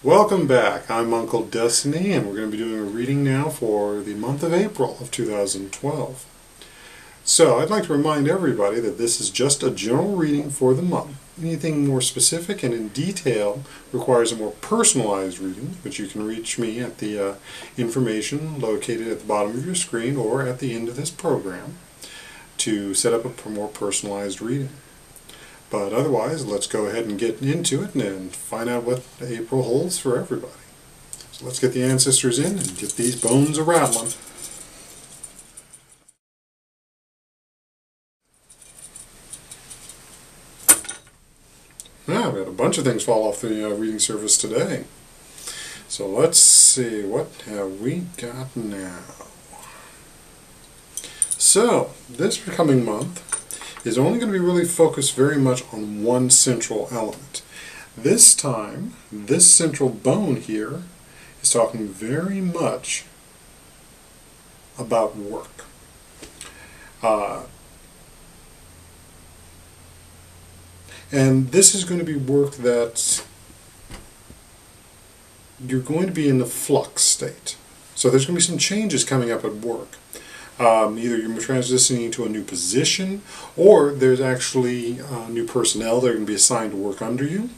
Welcome back. I'm UnkleDestiny, and we're going to be doing a reading now for the month of April of 2012. So I'd like to remind everybody that this is just a general reading for the month. Anything more specific and in detail requires a more personalized reading, but you can reach me at the information located at the bottom of your screen or at the end of this program to set up a more personalized reading. But otherwise, let's go ahead and get into it and find out what April holds for everybody. So let's get the ancestors in and get these bones a-rattling. Now, we had a bunch of things fall off the reading service today. So let's see, what have we got now? So, this coming month is only going to be really focused very much on one central element. This time, this central bone here is talking very much about work. And this is going to be work that you're going to be in the flux state. So there's going to be some changes coming up at work. Either you're transitioning to a new position, or there's actually new personnel that are going to be assigned to work under you.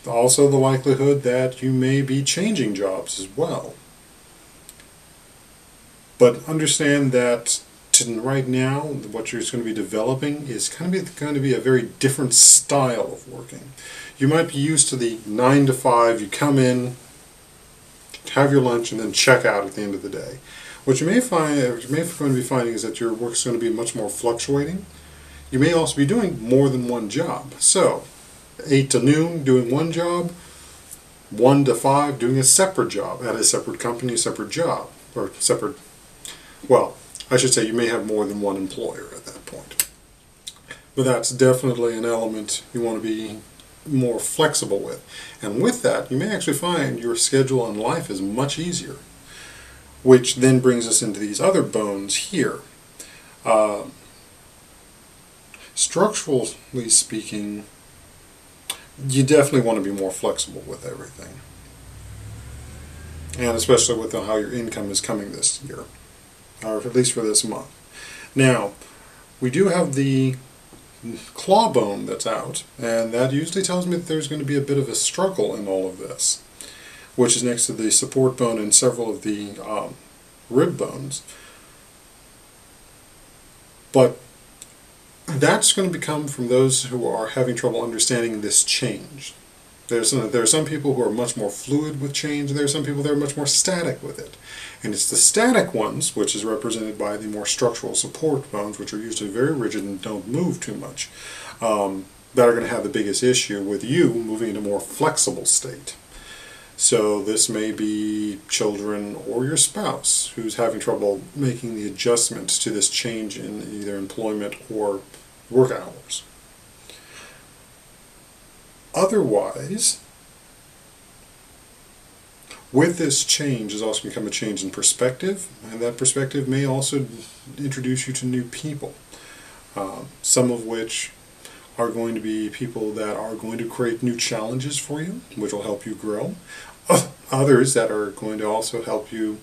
Also the likelihood that you may be changing jobs as well. But understand that right now what you're going to be developing is going to be a very different style of working. You might be used to the 9 to 5, you come in, have your lunch, and then check out at the end of the day. What you may be finding is that your work is going to be much more fluctuating. You may also be doing more than one job. So, 8 to noon doing one job, 1 to 5 doing a separate job at a separate company, a separate job, or separate, well, I should say you may have more than one employer at that point. But that's definitely an element you want to be more flexible with. And with that, you may actually find your schedule and life is much easier. Which then brings us into these other bones here. Structurally speaking, you definitely want to be more flexible with everything. And especially with how your income is coming this year, or at least for this month. Now, we do have the claw bone that's out, and that usually tells me that there's going to be a bit of a struggle in all of this, which is next to the support bone and several of the rib bones. But that's going to come from those who are having trouble understanding this change. There are some people who are much more fluid with change, and there are some people that are much more static with it. And it's the static ones, which is represented by the more structural support bones, which are usually very rigid and don't move too much, that are going to have the biggest issue with you moving into a more flexible state. So this may be children or your spouse who's having trouble making the adjustments to this change in either employment or work hours. Otherwise, with this change is also become a change in perspective, and that perspective may also introduce you to new people, some of which are going to be people that are going to create new challenges for you, which will help you grow. Others that are going to also help you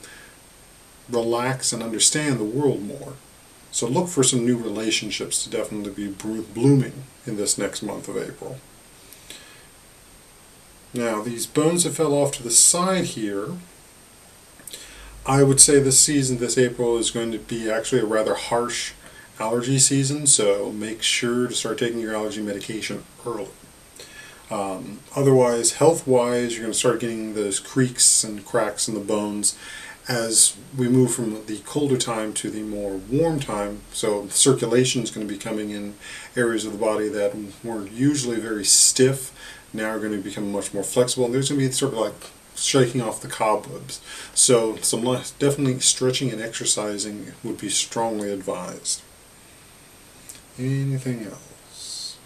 relax and understand the world more. So look for some new relationships to definitely be blooming in this next month of April. Now, these bones that fell off to the side here, I would say this April is going to be actually a rather harsh allergy season, so make sure to start taking your allergy medication early. Otherwise, health-wise, you're going to start getting those creaks and cracks in the bones as we move from the colder time to the more warm time. So circulation is going to be coming in areas of the body that were usually very stiff, now are going to become much more flexible, and there's going to be sort of like shaking off the cobwebs. So definitely stretching and exercising would be strongly advised. Anything else?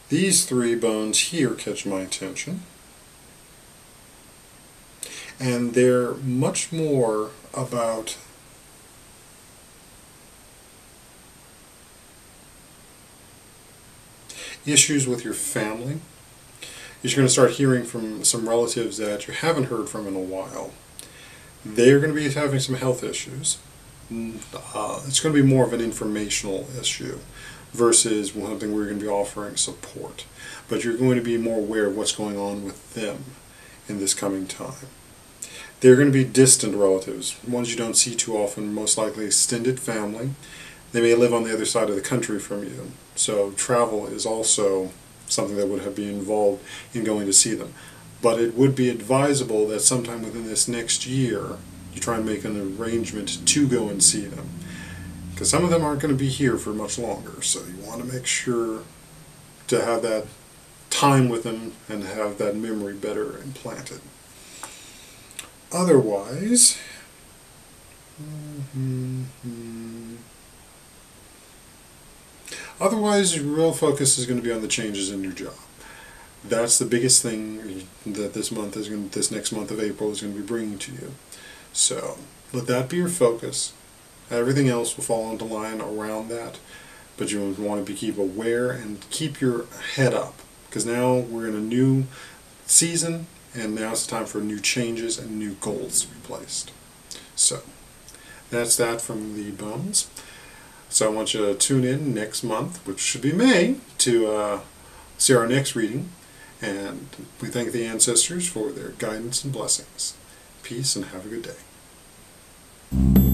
These three bones here catch my attention, and they're much more about issues with your family, You're going to start hearing from some relatives that you haven't heard from in a while. They're going to be having some health issues. It's going to be more of an informational issue versus something where you're going to be offering support. But you're going to be more aware of what's going on with them in this coming time. They're going to be distant relatives, ones you don't see too often, most likely extended family. They may live on the other side of the country from you, so travel is also something that would have been involved in going to see them. But it would be advisable that sometime within this next year you try and make an arrangement to go and see them, because some of them aren't going to be here for much longer, so you want to make sure to have that time with them and have that memory better implanted. Otherwise, your real focus is going to be on the changes in your job. That's the biggest thing that this next month of April is going to be bringing to you. So let that be your focus. Everything else will fall into line around that, but you want to keep aware and keep your head up, because now we're in a new season. And now it's time for new changes and new goals to be placed. So, that's that from the bums. So I want you to tune in next month, which should be May, to see our next reading. And we thank the ancestors for their guidance and blessings. Peace and have a good day.